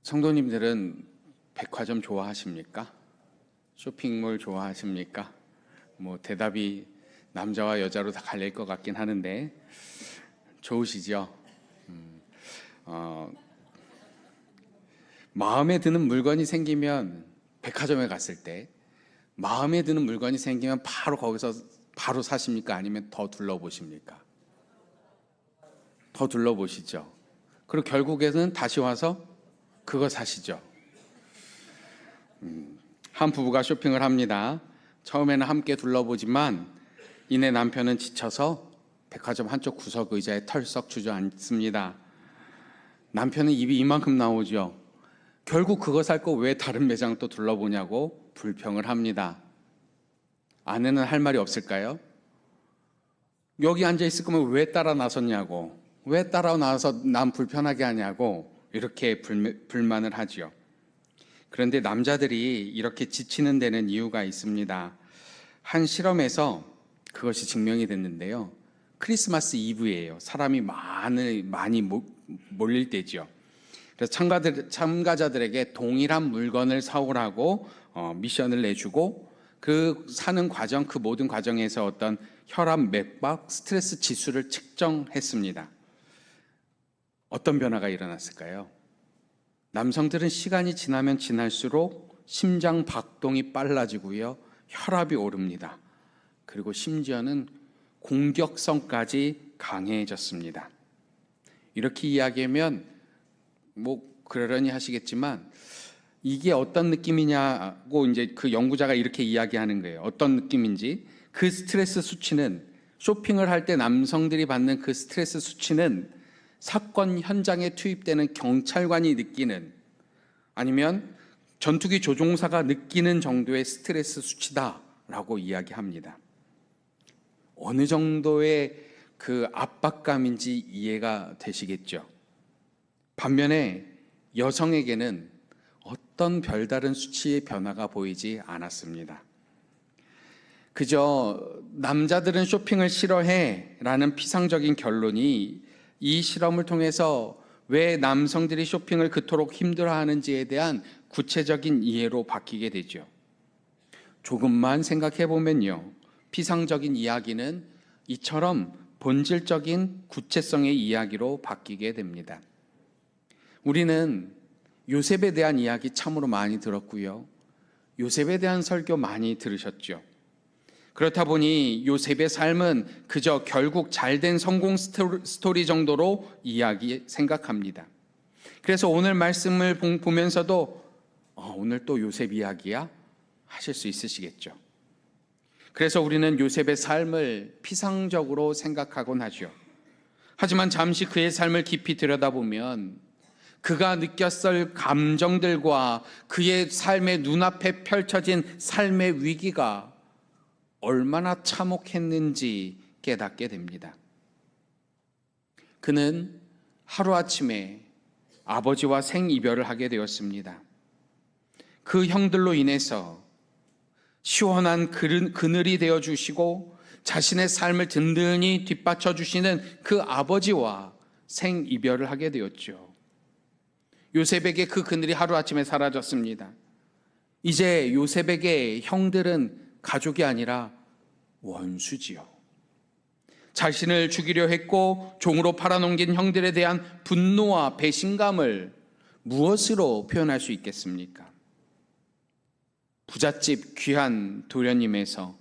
성도님들은 백화점 좋아하십니까? 쇼핑몰 좋아하십니까? 대답이 남자와 여자로 다 갈릴 것 같긴 하는데 좋으시죠? 마음에 드는 물건이 생기면 백화점에 갔을 때 마음에 드는 물건이 생기면 바로 거기서 바로 사십니까? 아니면 더 둘러보십니까? 더 둘러보시죠. 그리고 결국에는 다시 와서 그거 사시죠. 한 부부가 쇼핑을 합니다. 처음에는 함께 둘러보지만 이내 남편은 지쳐서 백화점 한쪽 구석 의자에 털썩 주저앉습니다. 남편은 입이 이만큼 나오죠. 결국 그거 살 거 왜 다른 매장 또 둘러보냐고 불평을 합니다. 아내는 할 말이 없을까요? 여기 앉아 있을 거면 왜 따라 나섰냐고, 왜 따라 나와서 남 불편하게 하냐고 이렇게 불만을 하지요. 그런데 남자들이 이렇게 지치는 데는 이유가 있습니다. 한 실험에서 그것이 증명이 됐는데요. 크리스마스 이브예요. 사람이 많이 몰릴 때죠. 그래서 참가자들에게 동일한 물건을 사오라고 미션을 내주고 그 사는 과정, 그 모든 과정에서 어떤 혈압, 맥박, 스트레스 지수를 측정했습니다. 어떤 변화가 일어났을까요? 남성들은 시간이 지나면 지날수록 심장 박동이 빨라지고요, 혈압이 오릅니다. 그리고 심지어는 공격성까지 강해졌습니다. 이렇게 이야기하면 그러려니 하시겠지만 이게 어떤 느낌이냐고 이제 그 연구자가 이렇게 이야기하는 거예요. 어떤 느낌인지. 그 스트레스 수치는, 쇼핑을 할 때 남성들이 받는 그 스트레스 수치는 사건 현장에 투입되는 경찰관이 느끼는, 아니면 전투기 조종사가 느끼는 정도의 스트레스 수치다라고 이야기합니다. 어느 정도의 그 압박감인지 이해가 되시겠죠? 반면에 여성에게는 어떤 별다른 수치의 변화가 보이지 않았습니다. 그저 남자들은 쇼핑을 싫어해 라는 피상적인 결론이 이 실험을 통해서 왜 남성들이 쇼핑을 그토록 힘들어하는지에 대한 구체적인 이해로 바뀌게 되죠. 조금만 생각해 보면요, 피상적인 이야기는 이처럼 본질적인 구체성의 이야기로 바뀌게 됩니다. 우리는 요셉에 대한 이야기 참으로 많이 들었고요, 요셉에 대한 설교 많이 들으셨죠. 그렇다 보니 요셉의 삶은 그저 결국 잘된 성공 스토리 정도로 생각합니다. 그래서 오늘 말씀을 보면서도 오늘 또 요셉 이야기야? 하실 수 있으시겠죠. 그래서 우리는 요셉의 삶을 피상적으로 생각하곤 하죠. 하지만 잠시 그의 삶을 깊이 들여다보면 그가 느꼈을 감정들과 그의 삶의 눈앞에 펼쳐진 삶의 위기가 얼마나 참혹했는지 깨닫게 됩니다. 그는 하루아침에 아버지와 생이별을 하게 되었습니다. 그 형들로 인해서 시원한 그늘이 되어주시고 자신의 삶을 든든히 뒷받쳐 주시는 그 아버지와 생이별을 하게 되었죠. 요셉에게 그 그늘이 하루아침에 사라졌습니다. 이제 요셉에게 형들은 가족이 아니라 원수지요. 자신을 죽이려 했고 종으로 팔아넘긴 형들에 대한 분노와 배신감을 무엇으로 표현할 수 있겠습니까? 부잣집 귀한 도련님에서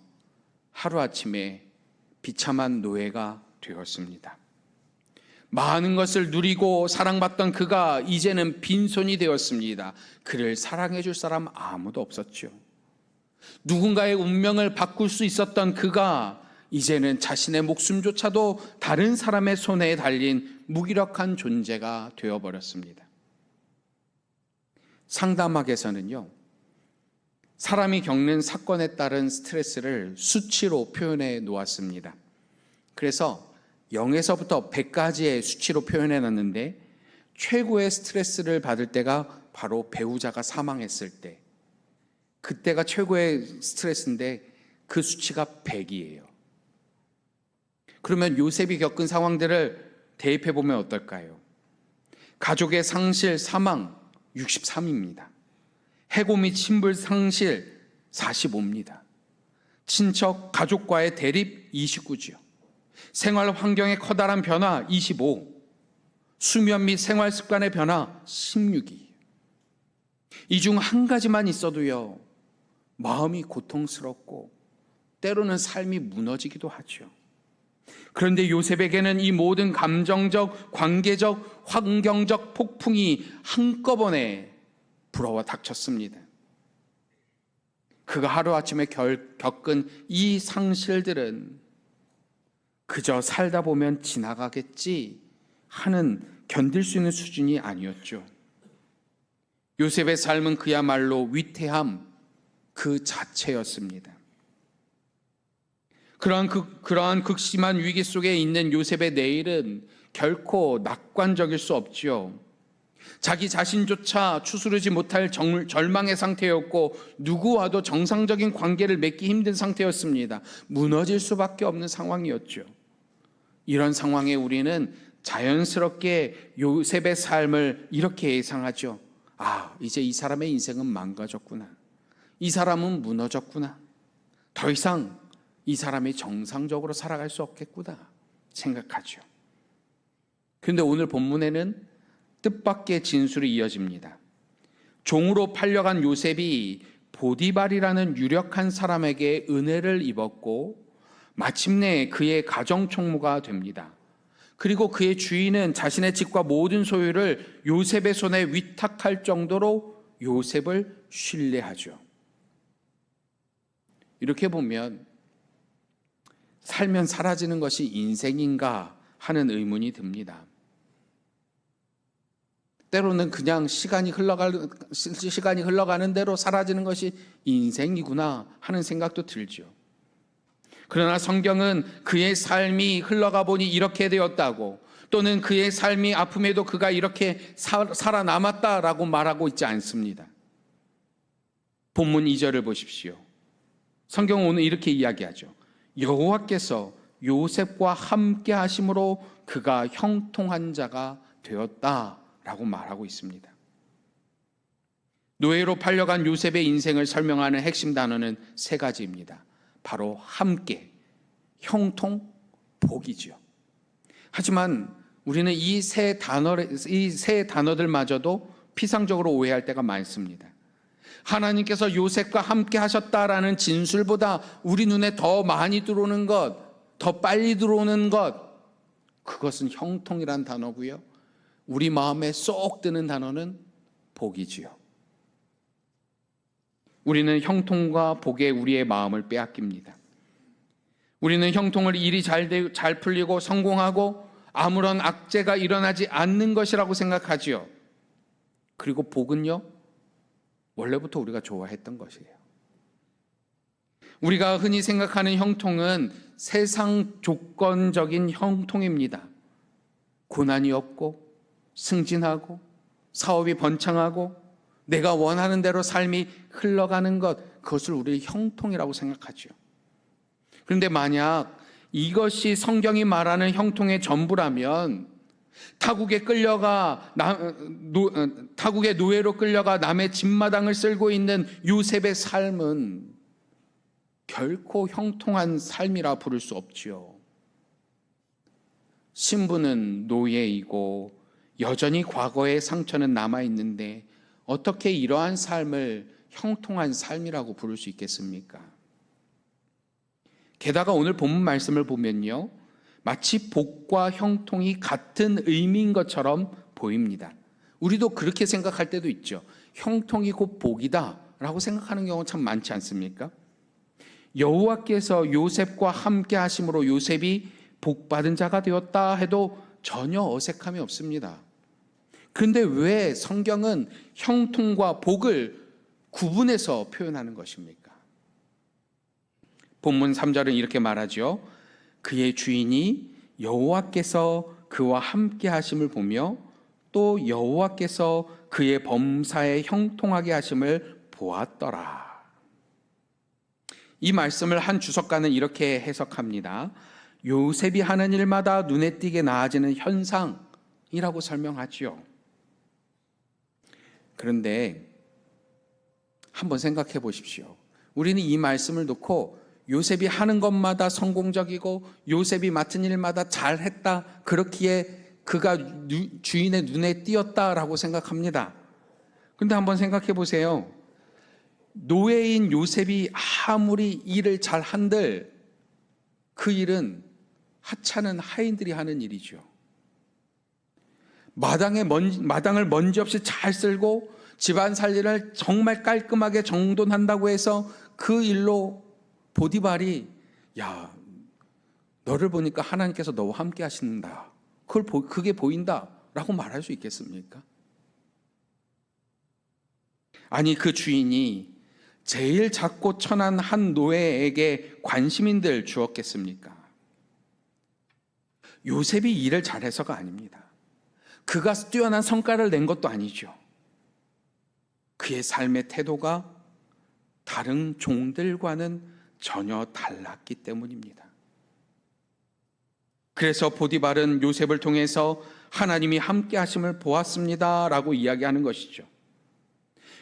하루아침에 비참한 노예가 되었습니다. 많은 것을 누리고 사랑받던 그가 이제는 빈손이 되었습니다. 그를 사랑해 줄 사람 아무도 없었죠. 누군가의 운명을 바꿀 수 있었던 그가 이제는 자신의 목숨조차도 다른 사람의 손에 달린 무기력한 존재가 되어버렸습니다. 상담학에서는요, 사람이 겪는 사건에 따른 스트레스를 수치로 표현해 놓았습니다. 그래서 0에서부터 100까지의 수치로 표현해 놨는데 최고의 스트레스를 받을 때가 바로 배우자가 사망했을 때, 그때가 최고의 스트레스인데 그 수치가 100이에요. 그러면 요셉이 겪은 상황들을 대입해 보면 어떨까요? 가족의 상실, 사망, 63입니다. 해고 및 신분 상실 45입니다. 친척, 가족과의 대립 29지요. 생활 환경의 커다란 변화 25, 수면 및 생활 습관의 변화 16이. 이 중 한 가지만 있어도요, 마음이 고통스럽고 때로는 삶이 무너지기도 하죠. 그런데 요셉에게는 이 모든 감정적, 관계적, 환경적 폭풍이 한꺼번에 불어와 닥쳤습니다. 그가 하루아침에 겪은 이 상실들은 그저 살다 보면 지나가겠지 하는 견딜 수 있는 수준이 아니었죠. 요셉의 삶은 그야말로 위태함 그 자체였습니다. 그러한 극심한 위기 속에 있는 요셉의 내일은 결코 낙관적일 수 없지요. 자기 자신조차 추스르지 못할 절망의 상태였고 누구와도 정상적인 관계를 맺기 힘든 상태였습니다. 무너질 수밖에 없는 상황이었죠. 이런 상황에 우리는 자연스럽게 요셉의 삶을 이렇게 예상하죠. 이제 이 사람의 인생은 망가졌구나. 이 사람은 무너졌구나. 더 이상 이 사람이 정상적으로 살아갈 수 없겠구나 생각하죠. 그런데 오늘 본문에는 뜻밖의 진술이 이어집니다. 종으로 팔려간 요셉이 보디발이라는 유력한 사람에게 은혜를 입었고 마침내 그의 가정총무가 됩니다. 그리고 그의 주인은 자신의 집과 모든 소유를 요셉의 손에 위탁할 정도로 요셉을 신뢰하죠. 이렇게 보면 살면 사라지는 것이 인생인가 하는 의문이 듭니다. 때로는 그냥 시간이 흘러가는 대로 사라지는 것이 인생이구나 하는 생각도 들죠. 그러나 성경은 그의 삶이 흘러가 보니 이렇게 되었다고, 또는 그의 삶이 아픔에도 그가 이렇게 살아남았다라고 말하고 있지 않습니다. 본문 2절을 보십시오. 성경은 오늘 이렇게 이야기하죠. 여호와께서 요셉과 함께 하심으로 그가 형통한 자가 되었다라고 말하고 있습니다. 노예로 팔려간 요셉의 인생을 설명하는 핵심 단어는 세 가지입니다. 바로 함께, 형통, 복이죠. 하지만 우리는 이 세 단어들마저도 피상적으로 오해할 때가 많습니다. 하나님께서 요셉과 함께 하셨다라는 진술보다 우리 눈에 더 많이 들어오는 것, 더 빨리 들어오는 것, 그것은 형통이란 단어고요. 우리 마음에 쏙 드는 단어는 복이지요. 우리는 형통과 복에 우리의 마음을 빼앗깁니다. 우리는 형통을 일이 잘 풀리고 성공하고 아무런 악재가 일어나지 않는 것이라고 생각하지요. 그리고 복은요, 원래부터 우리가 좋아했던 것이에요. 우리가 흔히 생각하는 형통은 세상 조건적인 형통입니다. 고난이 없고 승진하고 사업이 번창하고 내가 원하는 대로 삶이 흘러가는 것, 그것을 우리 형통이라고 생각하죠. 그런데 만약 이것이 성경이 말하는 형통의 전부라면 타국의 노예로 끌려가 남의 집마당을 쓸고 있는 요셉의 삶은 결코 형통한 삶이라 부를 수 없지요. 신부는 노예이고 여전히 과거의 상처는 남아있는데 어떻게 이러한 삶을 형통한 삶이라고 부를 수 있겠습니까? 게다가 오늘 본문 말씀을 보면요, 마치 복과 형통이 같은 의미인 것처럼 보입니다. 우리도 그렇게 생각할 때도 있죠. 형통이 곧 복이다 라고 생각하는 경우 참 많지 않습니까? 여호와께서 요셉과 함께 하심으로 요셉이 복받은 자가 되었다 해도 전혀 어색함이 없습니다. 그런데 왜 성경은 형통과 복을 구분해서 표현하는 것입니까? 본문 3절은 이렇게 말하죠. 그의 주인이 여호와께서 그와 함께 하심을 보며 또 여호와께서 그의 범사에 형통하게 하심을 보았더라. 이 말씀을 한 주석가는 이렇게 해석합니다. 요셉이 하는 일마다 눈에 띄게 나아지는 현상이라고 설명하지요. 그런데 한번 생각해 보십시오. 우리는 이 말씀을 놓고 요셉이 하는 것마다 성공적이고 요셉이 맡은 일마다 잘했다, 그렇기에 그가 주인의 눈에 띄었다라고 생각합니다. 그런데 한번 생각해 보세요. 노예인 요셉이 아무리 일을 잘한들 그 일은 하찮은 하인들이 하는 일이죠. 마당을 먼지 없이 잘 쓸고 집안 살림을 정말 깔끔하게 정돈한다고 해서 그 일로 보디발이 야, 너를 보니까 하나님께서 너와 함께 하신다, 그게 보인다 라고 말할 수 있겠습니까? 아니, 그 주인이 제일 작고 천한 한 노예에게 관심인들 주었겠습니까? 요셉이 일을 잘해서가 아닙니다. 그가 뛰어난 성과를 낸 것도 아니죠. 그의 삶의 태도가 다른 종들과는 전혀 달랐기 때문입니다. 그래서 보디발은 요셉을 통해서 하나님이 함께 하심을 보았습니다 라고 이야기하는 것이죠.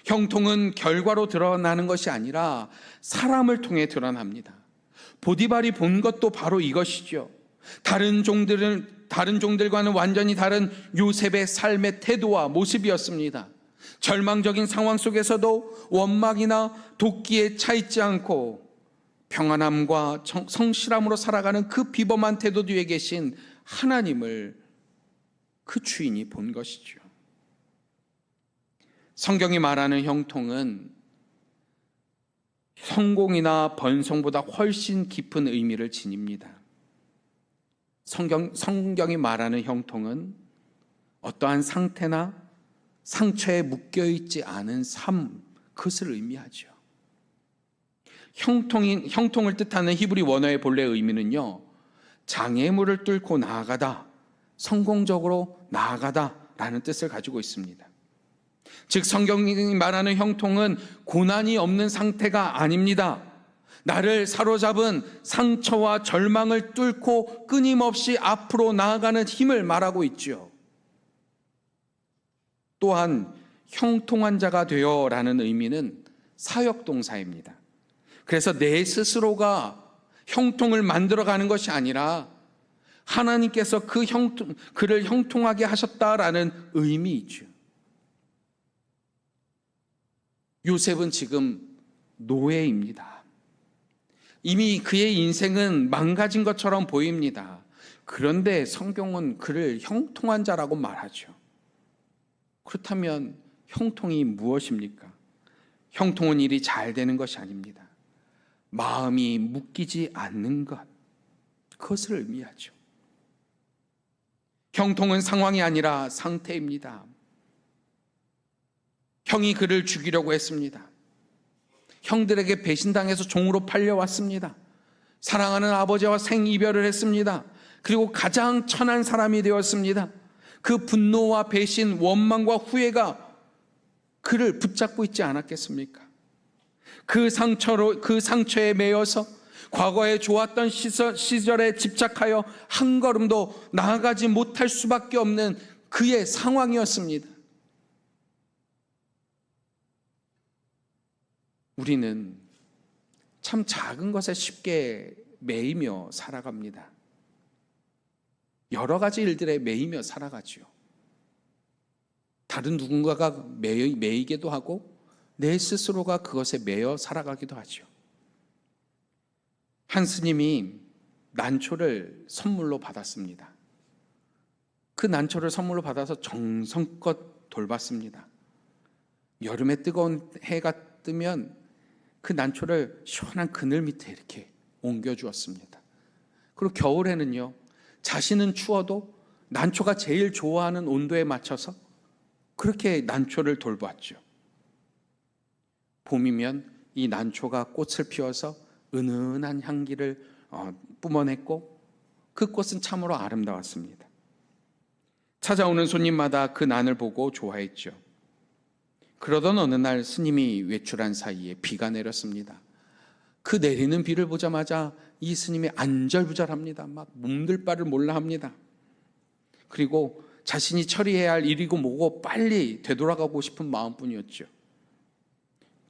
형통은 결과로 드러나는 것이 아니라 사람을 통해 드러납니다. 보디발이 본 것도 바로 이것이죠. 다른 종들과는 완전히 다른 요셉의 삶의 태도와 모습이었습니다. 절망적인 상황 속에서도 원망이나 도끼에 차있지 않고 평안함과 성실함으로 살아가는 그 비범한 태도 뒤에 계신 하나님을 그 주인이 본 것이죠. 성경이 말하는 형통은 성공이나 번성보다 훨씬 깊은 의미를 지닙니다. 성경이 말하는 형통은 어떠한 상태나 상처에 묶여있지 않은 삶, 그것을 의미하죠. 형통을 뜻하는 히브리 원어의 본래 의미는요, 장애물을 뚫고 나아가다, 성공적으로 나아가다 라는 뜻을 가지고 있습니다. 즉 성경이 말하는 형통은 고난이 없는 상태가 아닙니다. 나를 사로잡은 상처와 절망을 뚫고 끊임없이 앞으로 나아가는 힘을 말하고 있죠. 또한 형통한 자가 되어라는 의미는 사역동사입니다. 그래서 내 스스로가 형통을 만들어가는 것이 아니라 하나님께서 그를 형통하게 하셨다라는 의미이죠. 요셉은 지금 노예입니다. 이미 그의 인생은 망가진 것처럼 보입니다. 그런데 성경은 그를 형통한 자라고 말하죠. 그렇다면 형통이 무엇입니까? 형통은 일이 잘 되는 것이 아닙니다. 마음이 묶이지 않는 것, 그것을 의미하죠. 형통은 상황이 아니라 상태입니다. 형이 그를 죽이려고 했습니다. 형들에게 배신당해서 종으로 팔려왔습니다. 사랑하는 아버지와 생이별을 했습니다. 그리고 가장 천한 사람이 되었습니다. 그 분노와 배신, 원망과 후회가 그를 붙잡고 있지 않았겠습니까? 그 상처에 매여서 과거에 좋았던 시절에 집착하여 한 걸음도 나아가지 못할 수밖에 없는 그의 상황이었습니다. 우리는 참 작은 것에 쉽게 매이며 살아갑니다. 여러 가지 일들에 매이며 살아가지요. 다른 누군가가 매이기도 하고 내 스스로가 그것에 매여 살아가기도 하죠. 한 스님이 난초를 선물로 받았습니다. 그 난초를 선물로 받아서 정성껏 돌봤습니다. 여름에 뜨거운 해가 뜨면 그 난초를 시원한 그늘 밑에 이렇게 옮겨주었습니다. 그리고 겨울에는요, 자신은 추워도 난초가 제일 좋아하는 온도에 맞춰서 그렇게 난초를 돌봤죠. 봄이면 이 난초가 꽃을 피워서 은은한 향기를 뿜어냈고 그 꽃은 참으로 아름다웠습니다. 찾아오는 손님마다 그 난을 보고 좋아했죠. 그러던 어느 날 스님이 외출한 사이에 비가 내렸습니다. 그 내리는 비를 보자마자 이 스님이 안절부절합니다. 막 몸둘 바를 몰라 합니다. 그리고 자신이 처리해야 할 일이고 뭐고 빨리 되돌아가고 싶은 마음뿐이었죠.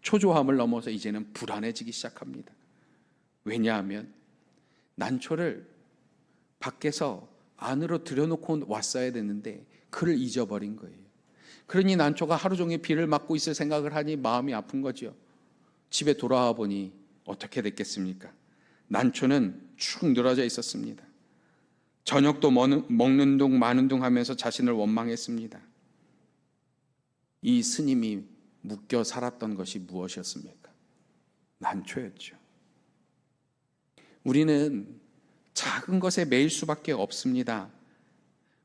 초조함을 넘어서 이제는 불안해지기 시작합니다. 왜냐하면 난초를 밖에서 안으로 들여놓고 왔어야 됐는데 그를 잊어버린 거예요. 그러니 난초가 하루 종일 비를 맞고 있을 생각을 하니 마음이 아픈 거죠. 집에 돌아와 보니 어떻게 됐겠습니까? 난초는 축 늘어져 있었습니다. 저녁도 먹는 둥 마는 둥 하면서 자신을 원망했습니다. 이 스님이 묶여 살았던 것이 무엇이었습니까? 난초였죠. 우리는 작은 것에 매일 수밖에 없습니다.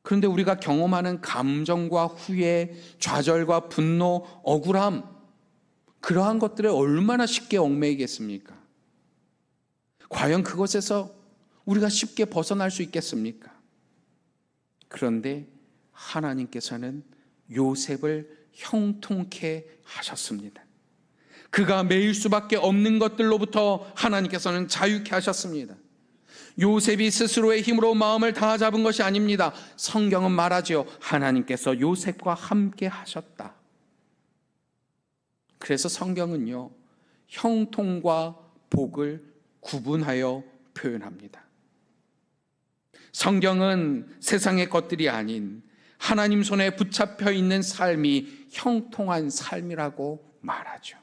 그런데 우리가 경험하는 감정과 후회, 좌절과 분노, 억울함, 그러한 것들에 얼마나 쉽게 얽매이겠습니까? 과연 그것에서 우리가 쉽게 벗어날 수 있겠습니까? 그런데 하나님께서는 요셉을 형통케 하셨습니다. 그가 매일 수밖에 없는 것들로부터 하나님께서는 자유케 하셨습니다. 요셉이 스스로의 힘으로 마음을 다 잡은 것이 아닙니다. 성경은 말하지요. 하나님께서 요셉과 함께 하셨다. 그래서 성경은요, 형통과 복을 구분하여 표현합니다. 성경은 세상의 것들이 아닌 하나님 손에 붙잡혀 있는 삶이 형통한 삶이라고 말하죠.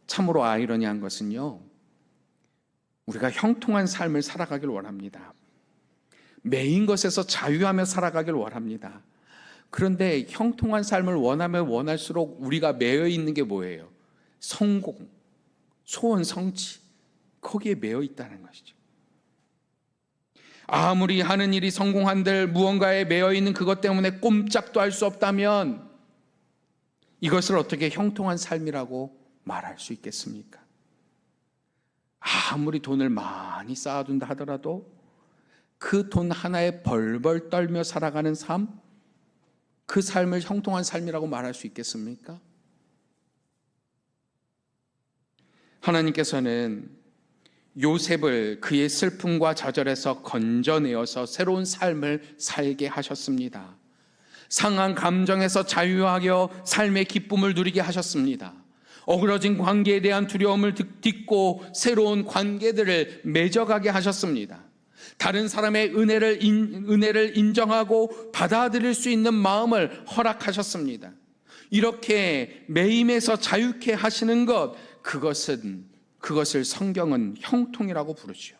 참으로 아이러니한 것은요, 우리가 형통한 삶을 살아가길 원합니다. 매인 것에서 자유하며 살아가길 원합니다. 그런데 형통한 삶을 원하면 원할수록 우리가 매여 있는 게 뭐예요? 성공, 소원, 성취, 거기에 매여 있다는 것이죠. 아무리 하는 일이 성공한들 무언가에 매여 있는 그것 때문에 꼼짝도 할 수 없다면 이것을 어떻게 형통한 삶이라고 말할 수 있겠습니까? 아무리 돈을 많이 쌓아둔다 하더라도 그 돈 하나에 벌벌 떨며 살아가는 삶, 그 삶을 형통한 삶이라고 말할 수 있겠습니까? 하나님께서는 요셉을 그의 슬픔과 좌절에서 건져내어서 새로운 삶을 살게 하셨습니다. 상한 감정에서 자유하여 삶의 기쁨을 누리게 하셨습니다. 어그러진 관계에 대한 두려움을 딛고 새로운 관계들을 맺어가게 하셨습니다. 다른 사람의 은혜를 인정하고 받아들일 수 있는 마음을 허락하셨습니다. 이렇게 매임에서 자유케 하시는 것, 그것을 성경은 형통이라고 부르죠.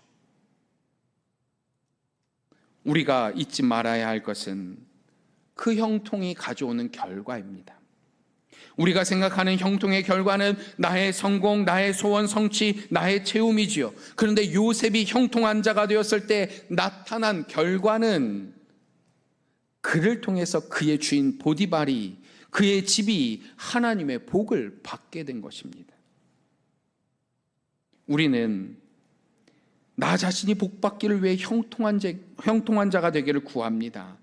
우리가 잊지 말아야 할 것은 그 형통이 가져오는 결과입니다. 우리가 생각하는 형통의 결과는 나의 성공, 나의 소원, 성취, 나의 채움이지요. 그런데 요셉이 형통한 자가 되었을 때 나타난 결과는 그를 통해서 그의 주인 보디발이, 그의 집이 하나님의 복을 받게 된 것입니다. 우리는 나 자신이 복받기를 위해 형통한 자가 되기를 구합니다.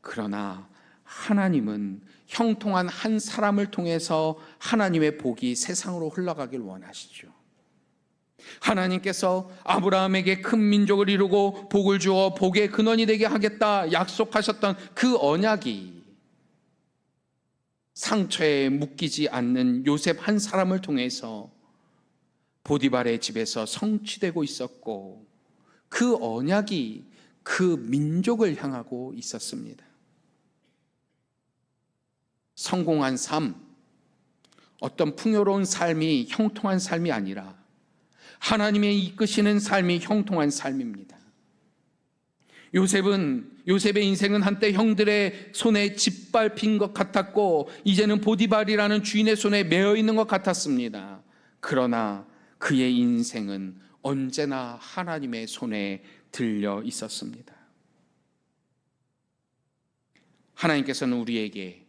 그러나 하나님은 형통한 한 사람을 통해서 하나님의 복이 세상으로 흘러가길 원하시죠. 하나님께서 아브라함에게 큰 민족을 이루고 복을 주어 복의 근원이 되게 하겠다 약속하셨던 그 언약이 상처에 묶이지 않는 요셉 한 사람을 통해서 보디발의 집에서 성취되고 있었고, 그 언약이 그 민족을 향하고 있었습니다. 성공한 삶, 어떤 풍요로운 삶이 형통한 삶이 아니라 하나님의 이끄시는 삶이 형통한 삶입니다. 요셉의 인생은 한때 형들의 손에 짓밟힌 것 같았고 이제는 보디발이라는 주인의 손에 매여 있는 것 같았습니다. 그러나 그의 인생은 언제나 하나님의 손에 들려 있었습니다. 하나님께서는 우리에게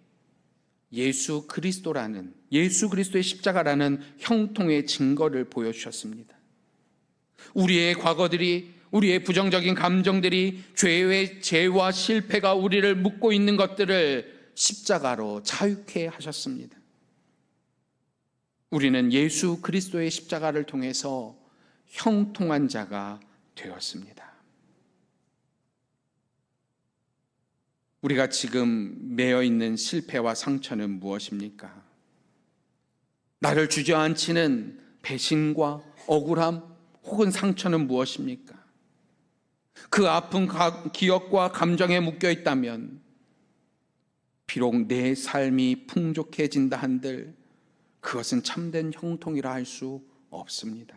예수 그리스도의 십자가라는 형통의 증거를 보여주셨습니다. 우리의 과거들이, 우리의 부정적인 감정들이, 죄와 실패가 우리를 묶고 있는 것들을 십자가로 자유케 하셨습니다. 우리는 예수 그리스도의 십자가를 통해서 형통한 자가 되었습니다. 우리가 지금 매여 있는 실패와 상처는 무엇입니까? 나를 주저앉히는 배신과 억울함 혹은 상처는 무엇입니까? 그 아픈 기억과 감정에 묶여 있다면 비록 내 삶이 풍족해진다 한들 그것은 참된 형통이라 할 수 없습니다.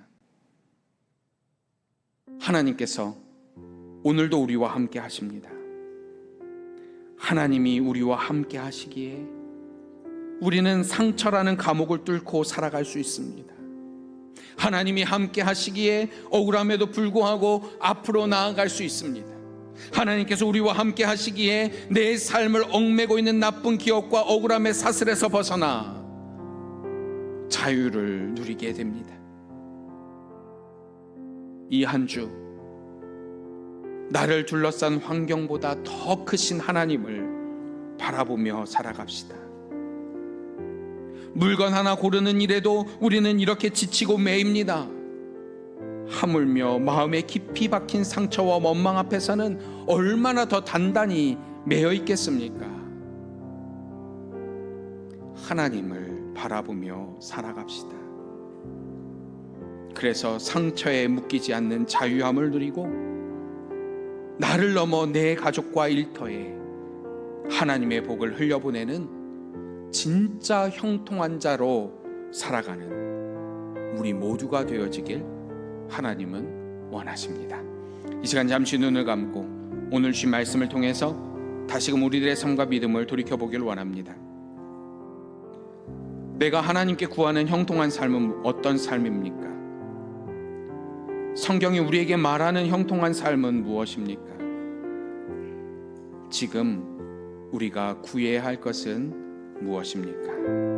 하나님께서 오늘도 우리와 함께 하십니다. 하나님이 우리와 함께 하시기에 우리는 상처라는 감옥을 뚫고 살아갈 수 있습니다. 하나님이 함께 하시기에 억울함에도 불구하고 앞으로 나아갈 수 있습니다. 하나님께서 우리와 함께 하시기에 내 삶을 얽매고 있는 나쁜 기억과 억울함의 사슬에서 벗어나 자유를 누리게 됩니다. 이 한 주 나를 둘러싼 환경보다 더 크신 하나님을 바라보며 살아갑시다. 물건 하나 고르는 일에도 우리는 이렇게 지치고 매입니다. 하물며 마음에 깊이 박힌 상처와 원망 앞에서는 얼마나 더 단단히 매여 있겠습니까? 하나님을 바라보며 살아갑시다. 그래서 상처에 묶이지 않는 자유함을 누리고 나를 넘어 내 가족과 일터에 하나님의 복을 흘려보내는 진짜 형통한 자로 살아가는 우리 모두가 되어지길 하나님은 원하십니다. 이 시간 잠시 눈을 감고 오늘 주신 말씀을 통해서 다시금 우리들의 삶과 믿음을 돌이켜보길 원합니다. 내가 하나님께 구하는 형통한 삶은 어떤 삶입니까? 성경이 우리에게 말하는 형통한 삶은 무엇입니까? 지금 우리가 구해야 할 것은 무엇입니까?